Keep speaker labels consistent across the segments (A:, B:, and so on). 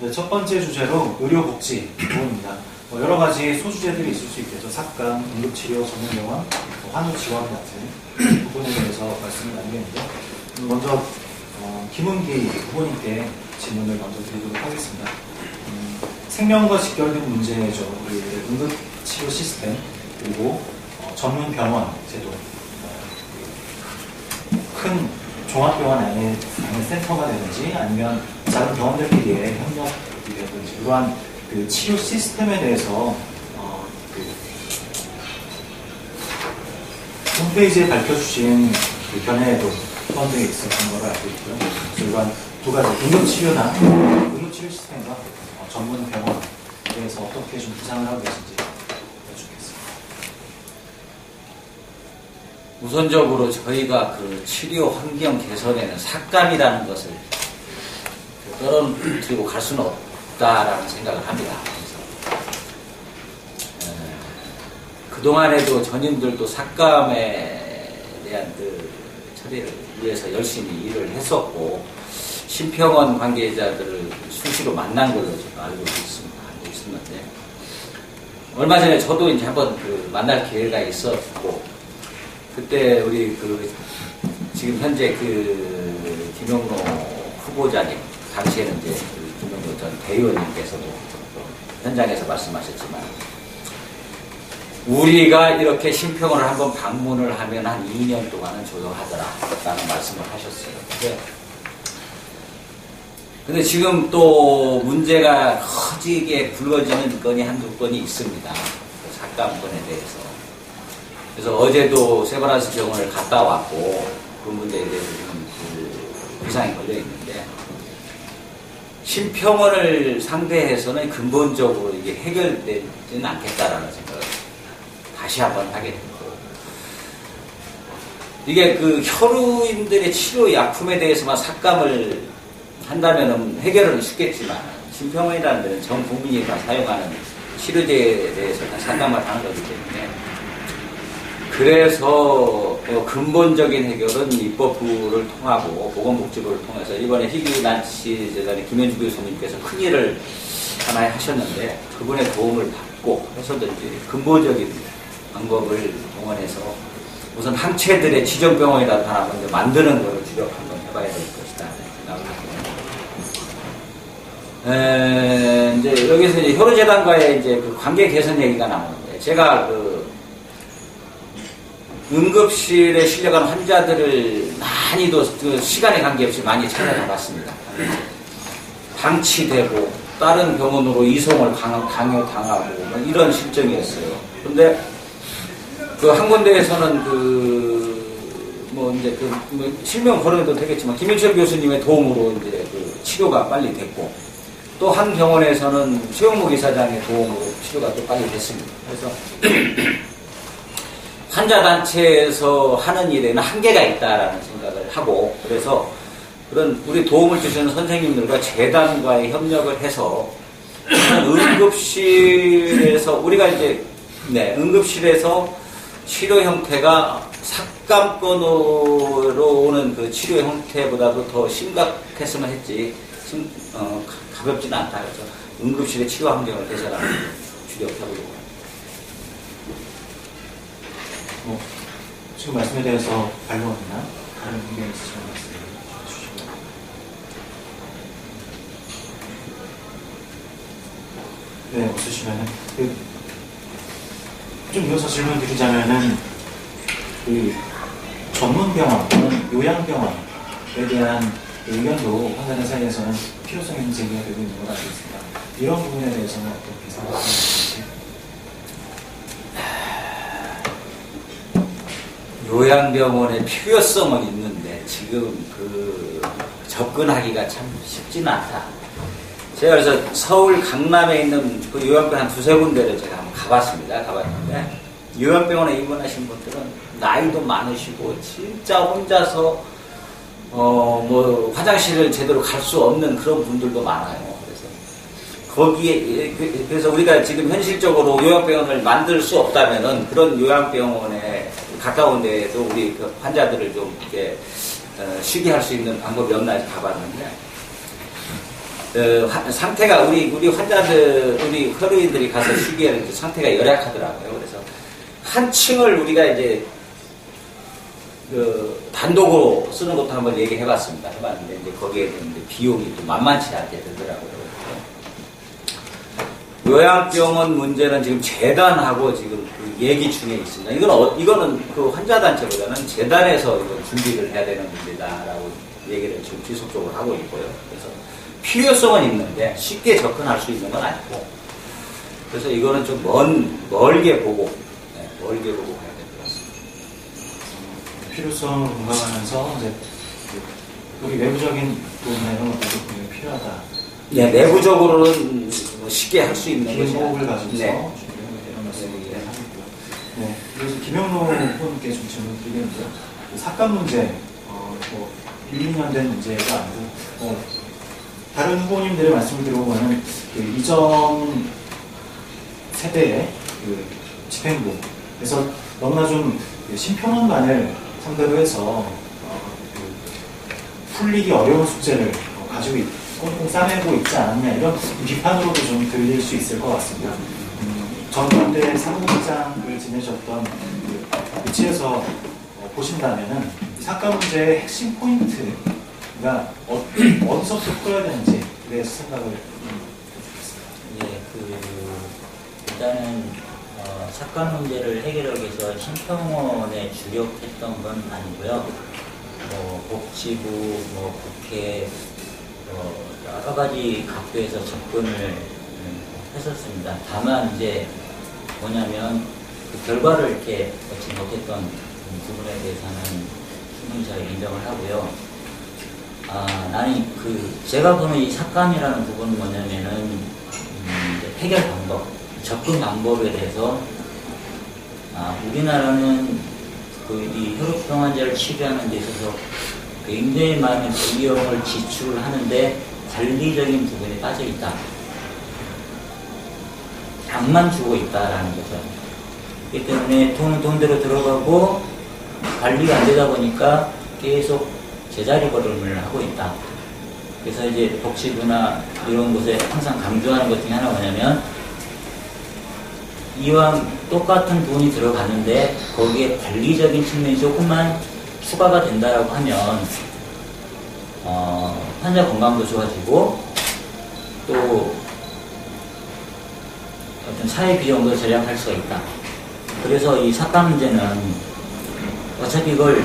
A: 네, 첫 번째 주제로 의료복지 부분입니다. 여러 가지 소주제들이 있을 수 있겠죠. 삭감, 응급치료 전문병원, 환우지원 같은 부분에 대해서 말씀을 나누겠는데, 먼저 김은기 후보님께 질문을 먼저 드리도록 하겠습니다. 생명과 직결된 문제죠. 우리 응급치료 시스템 그리고 전문병원 제도, 큰 종합병원 안에 센터가 되든지 아니면 작은 병원들끼리의 협력이라든지 이러한 그 치료 시스템에 대해서 홈페이지에 밝혀주신 그 견해에도 포함되어 있었던 걸로 알고 있고요. 그래서 이러한 두 가지 응급치료나 응급치료 시스템과 전문 병원에 대해서 어떻게 좀 구상을 하고 계신지 여쭙겠습니다.
B: 우선적으로 저희가 그 치료 환경 개선에는 삭감이라는 것을 떨어뜨리고 갈 수는 없다라는 생각을 합니다. 그래서 그동안에도 전임들도 삭감에 대한 그 처리를 위해서 열심히 일을 했었고, 심평원 관계자들을 수시로 만난 걸로 제가 알고 있었는데, 얼마 전에 저도 이제 한번 그 만날 기회가 있었고, 그때 우리 그 지금 현재 그 김용로 후보자님, 당시에는 이제 그 김용로 전 대의원님께서도 현장에서 말씀하셨지만, 우리가 이렇게 심평원을 한번 방문을 하면 한 2년 동안은 조용하더라라는 말씀을 하셨어요. 근데 지금 또 문제가 커지게 불거지는 건이 한두 건이 있습니다. 그 삭감건에 대해서. 그래서 어제도 세브란스 병원을 갔다 왔고, 그 문제에 대해서 지금 그 비상이 걸려 있는데, 심평원을 상대해서는 근본적으로 이게 해결되지는 않겠다라는 생각을 다시 한번 하게 됐고, 이게 그 혈우인들의 치료 약품에 대해서만 삭감을 한다면은 해결은 쉽겠지만, 심평원이라는 데는 전 국민이 다 사용하는 치료제에 대해서 다 삭감을 하는 거기 때문에, 그래서 근본적인 해결은 입법부를 통하고 보건복지부를 통해서 이번에 희귀난치재단의 김현주 교수님께서 큰 일을 하나 하셨는데, 그분의 도움을 받고 해서든지 근본적인 방법을 동원해서 우선 항체들의 지정병원이라도 하나 먼저 만드는 것을 주력 한번 해봐야 될 것이다 생각을 하고, 이제 여기서 이제 혈우재단과의 이제 그 관계 개선 얘기가 나오는데, 제가 그 응급실에 실려간 환자들을 많이도 그 시간에 관계없이 많이 찾아가봤습니다. 방치되고 다른 병원으로 이송을 강요당하고 뭐 이런 실정이었어요. 근데 그 한 군데에서는 뭐 이제 뭐 실명 거론해도 되겠지만 김인철 교수님의 도움으로 이제 그 치료가 빨리 됐고, 또 한 병원에서는 최영목 이사장의 도움으로 치료가 또 빨리 됐습니다. 그래서 환자단체에서 하는 일에는 한계가 있다라는 생각을 하고, 그래서 그런 우리 도움을 주시는 선생님들과 재단과의 협력을 해서 응급실에서 우리가 이제 응급실에서 치료 형태가 삭감건으로 오는 그 치료 형태보다도 더 심각했으면 했지 가볍지는 않다. 그래서 응급실의 치료 환경을 개선하는 주력해보려고.
A: 지금 말씀에 대해서 반론이나 다른 의견이 있으시면 말씀해 주시고요. 네, 없으시면은 좀 이어서 질문 드리자면은 그 전문병원 또는 요양병원에 대한 의견도 환자들 사이에서는 필요성이 제기가 되고 있는 걸 알고 있습니다. 이런 부분에 대해서는 어떻게 생각하시는지?
B: 요양병원의 필요성은 있는데 지금 그 접근하기가 참 쉽지는 않다. 제가 그래서 서울 강남에 있는 그 요양병원 한 두세 군데를 제가 한번 가봤는데, 요양병원에 입원하신 분들은 나이도 많으시고 진짜 혼자서 뭐 화장실을 제대로 갈 수 없는 그런 분들도 많아요. 그래서 우리가 지금 현실적으로 요양병원을 만들 수 없다면은 그런 요양병원에 가까운 데에도 우리 그 환자들을 좀 이렇게 쉬게 할 수 있는 방법이 없나 가봤는데, 상태가 우리 환자들, 우리 혈의인들이 가서 쉬기에는 상태가 열악하더라고요. 그래서 한 층을 우리가 이제 단독으로 쓰는 것도 한번 얘기해봤습니다. 해봤는데 이제 거기에 이제 비용이 또 만만치 않게 들더라고요. 요양병원 문제는 지금 재단하고 지금 그 얘기 중에 있습니다. 이거는 그 환자단체보다는 재단에서 이거 준비를 해야 되는 문제다라고 얘기를 지금 지속적으로 하고 있고요. 그래서 필요성은 있는데 쉽게 접근할 수 있는 건 아니고, 그래서 이거는 좀 멀게 보고 가야 될 것 같습니다.
A: 필요성을 공감하면서 이제 우리 외부적인 도움이나 이런 것들도 굉장히 필요하다.
B: 네, 내부적으로는 쉽게 할 수 있는 것이
A: 기본법을 가지고서
B: 네.
A: 이런 말씀을 하겠고요. 네, 그래서 김영로 후보님께 좀 질문 드리겠는데요. 삭감 문제, 뭐 1, 2년 된 문제가 아니고, 다른 후보님들의 말씀을 들어보면 그 이전 세대의 그 집행부에서 너무나 좀 심평원만을 상대로 해서 풀리기 어려운 숙제를 가지고 꽁꽁 싸매고 있지 않았냐, 이런 비판으로도 좀 들릴 수 있을 것 같습니다. 전현대 사무국장을 지내셨던 그 위치에서 보신다면은 삭감 문제의 핵심 포인트가 어디서부터 풀어야 되는지에 대해서 생각을 해주겠습니다.
B: 예, 일단은 삭감 문제를 해결하기 위해서 심평원에 주력했던 건 아니고요. 복지부, 국회, 여러 가지 각도에서 접근을 했었습니다. 다만 이제 뭐냐면 그 결과를 이렇게 얻지 못했던 부분에 대해서는 충분히 잘 인정을 하고요. 나는 제가 보는 이 삭감이라는 부분은 뭐냐면은 해결 방법, 접근 방법에 대해서 우리나라는 이 혈우병 환자를 치료하는 데 있어서 굉장히 많은 비용을 지출을 하는데 관리적인 부분에 빠져 있다. 약만 주고 있다라는 거죠. 그렇기 때문에 돈은 돈대로 들어가고 관리가 안 되다 보니까 계속 제자리 걸음을 하고 있다. 그래서 이제 복지부나 이런 곳에 항상 강조하는 것 중에 하나가 뭐냐면, 이왕 똑같은 돈이 들어가는데 거기에 관리적인 측면이 조금만 추가가 된다라고 하면 환자 건강도 좋아지고 또 어떤 사회 비용도 절약할 수가 있다. 그래서 이 삭감 문제는 어차피 이걸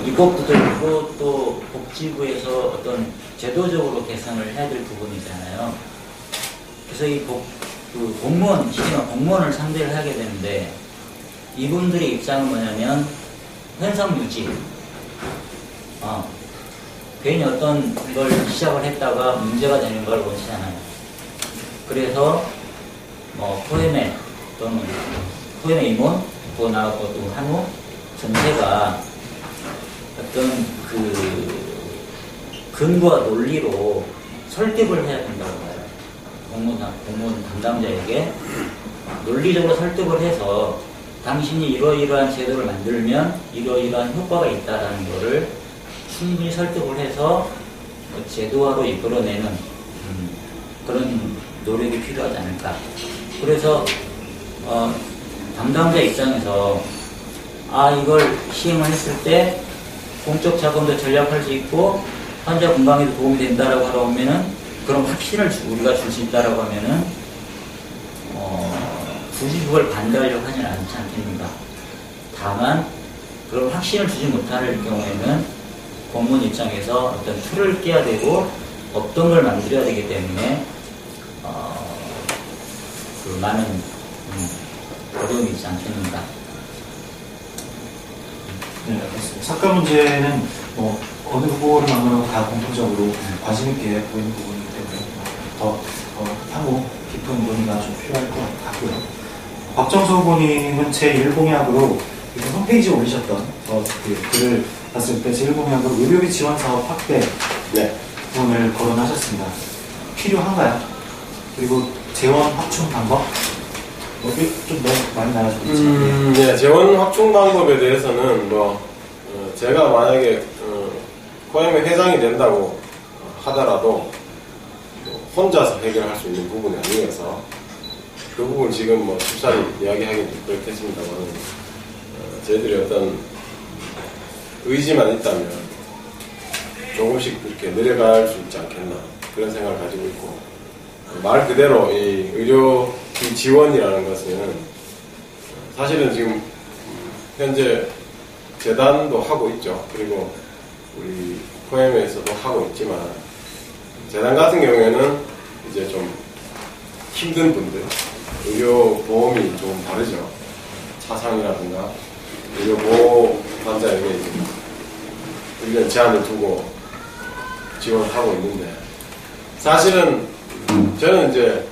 B: 입법부도 있고 또 복지부에서 어떤 제도적으로 개선을 해야 될 부분이잖아요. 그래서 이 공무원, 시중에 공무원을 상대를 하게 되는데, 이분들의 입장은 뭐냐면 현상 유지. 괜히 어떤 걸 시작을 했다가 문제가 되는 걸 원치잖아요. 그래서 포에메 또는 포에메 임원, 또 나하고 또 한우 전체가 어떤 근거와 논리로 설득을 해야 된다고 봐요. 공무원 담당자에게 논리적으로 설득을 해서 당신이 이러이러한 제도를 만들면 이러이러한 효과가 있다는 것을 충분히 설득을 해서 제도화로 이끌어내는 그런 노력이 필요하지 않을까. 그래서 담당자 입장에서 이걸 시행을 했을 때 공적 자금도 절약할 수 있고 환자 건강에도 도움이 된다라고 하러 오면은, 그런 확신을 우리가 줄 수 있다라고 하면은 굳이 그걸 반대하려고 하지는 않지 않겠는가. 다만 그런 확신을 주지 못할 경우에는 공무원 입장에서 어떤 틀을 깨야 되고 어떤 걸 만들어야 되기 때문에 많은 어려움이 있지 않겠는가.
A: 네, 알겠습니다. 삭감 문제는 어느 후보를 만나도 다 공통적으로 관심 있게 보이는 부분이기 때문에 더 향후 깊은 논의가 좀 필요할 것 같고요. 박정수 후보님은 제1공약으로 홈페이지에 올리셨던 글을 봤을 때 제1공약으로 의료비 지원 사업 확대 부분을 거론하셨습니다. 필요한가요? 그리고 재원 확충 방법? 좀 너무 많이 나와주고 있죠.
C: 네, 재원 확충 방법에 대해서는 제가 만약에 포엠의 회장이 된다고 하더라도 혼자서 해결할 수 있는 부분이 아니어서 그 부분 지금 뭐 쉽사리 이야기하기는 그렇겠습니다만 저희들이 어떤 의지만 있다면 조금씩 이렇게 내려갈 수 있지 않겠나 그런 생각을 가지고 있고 말 그대로 이 의료비 지원이라는 것은 사실은 지금 현재 재단도 하고 있죠. 그리고 우리 포엠에서도 하고 있지만 재단 같은 경우에는 이제 좀 힘든 분들 의료 보험이 좀 다르죠. 차상이라든가 의료 보호 환자에게 이제 1년 제한을 두고 지원을 하고 있는데 사실은 저는 이제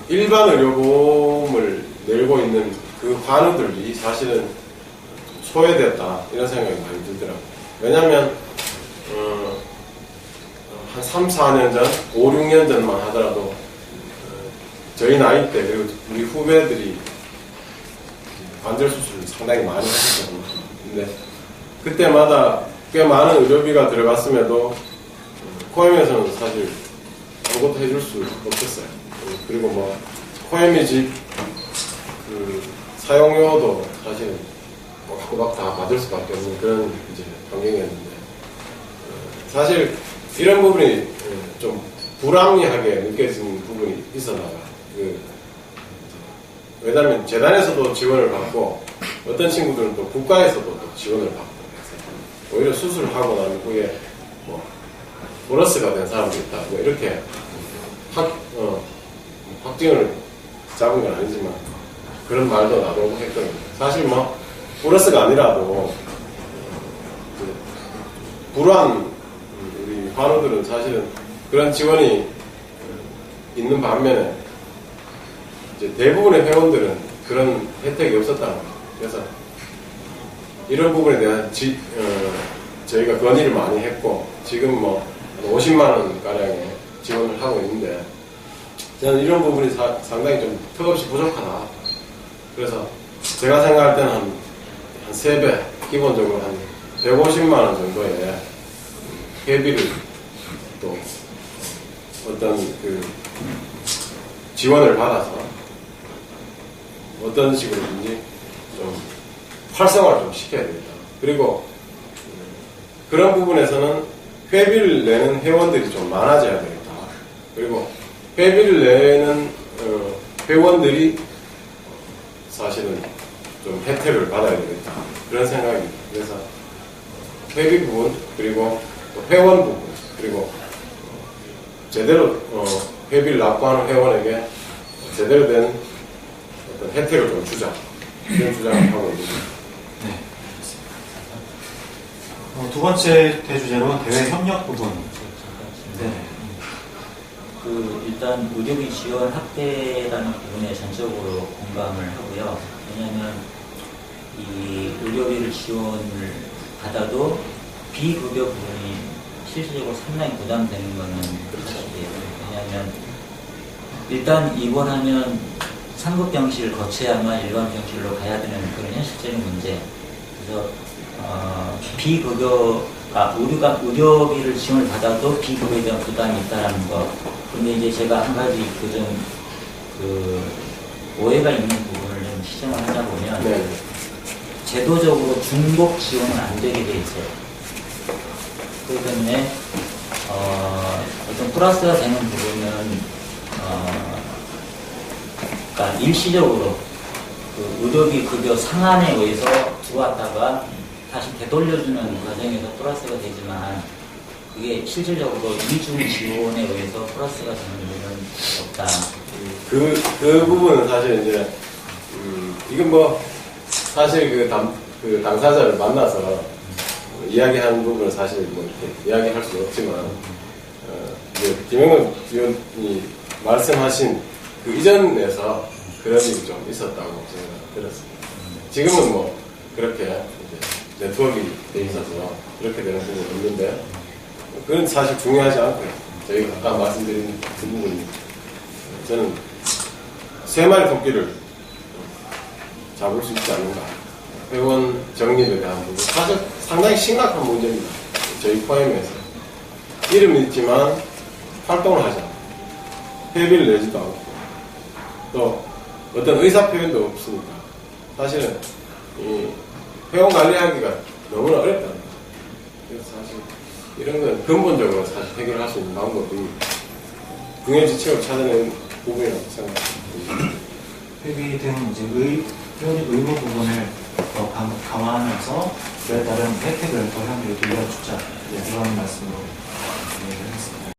C: 일반 의료보험을 내고 있는 그 환우들이 사실은 소외되었다 이런 생각이 많이 들더라고요. 왜냐하면 한 3, 4년 전, 5, 6년 전만 하더라도 저희 나이 때 그리고 우리 후배들이 관절 수술을 상당히 많이 하셨거든요. 근데 그때마다 꽤 많은 의료비가 들어갔음에도 코엠에서는 사실 아무것도 해줄 수 없었어요. 그리고 뭐 코엠이 집 그 사용료도 사실 꼬박꼬박 다 받을 수밖에 없는 그런 이제 환경이었는데 사실 이런 부분이 좀 불합리하게 느껴지는 부분이 있었나봐요. 왜냐하면 재단에서도 지원을 받고 어떤 친구들은 또 국가에서도 또 지원을 받고 해서 오히려 수술을 하고 난 후에 뭐 보너스가 된 사람도 있다 뭐 이렇게 확증을 잡은 건 아니지만 그런 말도 나오고 했거든요. 사실 뭐 보너스가 아니라도 불우한 우리 환우들은 사실은 그런 지원이 있는 반면에 이제 대부분의 회원들은 그런 혜택이 없었다는 거죠. 그래서 이런 부분에 대한 저희가 건의를 많이 했고 지금 뭐 50만 원 가량의 지원을 하고 있는데 저는 이런 부분이 상당히 좀 턱없이 부족하다. 그래서 제가 생각할 때는 한 3배, 기본적으로 한 150만 원 정도의 회비를 또 어떤 그 지원을 받아서 어떤 식으로든지 좀 활성화를 좀 시켜야 되겠다. 그리고 그런 부분에서는 회비를 내는 회원들이 좀 많아져야 되겠다. 그리고 회비를 내는 회원들이 사실은 좀 혜택을 받아야 되겠다. 그런 생각입니다. 그래서 회비 부분, 그리고 또 회원 부분, 그리고 제대로 회비를 납부하는 회원에게 제대로 된 어떤 혜택을 좀 주자. 이런 주장을 하고 있습니다.
A: 네, 알겠습니다. 두 번째 대주제로 대외 협력 부분. 네.
B: 일단 의료비 지원 확대라는 부분에 전적으로 공감을 하고요. 왜냐하면 이 의료비를 지원을 받아도 비급여 부분이 실질적으로 상당히 부담되는 것은 사실이에요. 왜냐하면 일단 입원하면 상급 병실을 거쳐야만 일반 병실로 가야 되는 그런 현실적인 문제. 그래서 의료비를 지원을 받아도 비급여에 대한 부담이 있다는 거. 근데 이제 제가 한 가지 오해가 있는 부분을 좀 시정을 하다 보면
C: 네.
B: 제도적으로 중복 지원은 안 되게 돼 있어요. 그렇기 때문에 어떤 플러스가 되는 부분은 그러니까 일시적으로 그 의료비 급여 상한에 의해서 들어왔다가 다시 되돌려주는 과정에서 플러스가 되지만 그게 실질적으로 이중 지원에 의해서 플러스가 되는 부분은 없다.
C: 그 부분은 사실 이제 이건 뭐 사실 그 당사자를 만나서 이야기하는 부분은 사실 뭐 이렇게 이야기할 수 없지만 이제 김영은 위원이 말씀하신 그 이전에서 그런 일이 좀 있었다고 제가 들었습니다. 지금은 뭐 그렇게 이제 네트워크가 돼 있어서 그렇게 되는 부분이 없는데 그건 사실 중요하지 않고요. 저희가 아까 말씀드린 그 부분이 저는 3마리 토끼를 잡을 수 있지 않는가. 회원 정립에 대한 부분. 사실 상당히 심각한 문제입니다. 저희 포엠에서. 이름은 있지만 활동을 하지 않아요. 회비를 내지도 않고 또 어떤 의사 표현도 없으니까 사실은 이 회원 관리하기가 너무나 어렵다. 그래서 사실 이런 건 근본적으로 사실 해결할 수 있는 방법이 궁예지책을 찾아내는 부분이라고 생각합니다.
A: 회비 등 이제 회원님 의무 부분을 더 강화하면서 그에 따른 혜택을 더 현실에 돌려주자 이런 말씀으로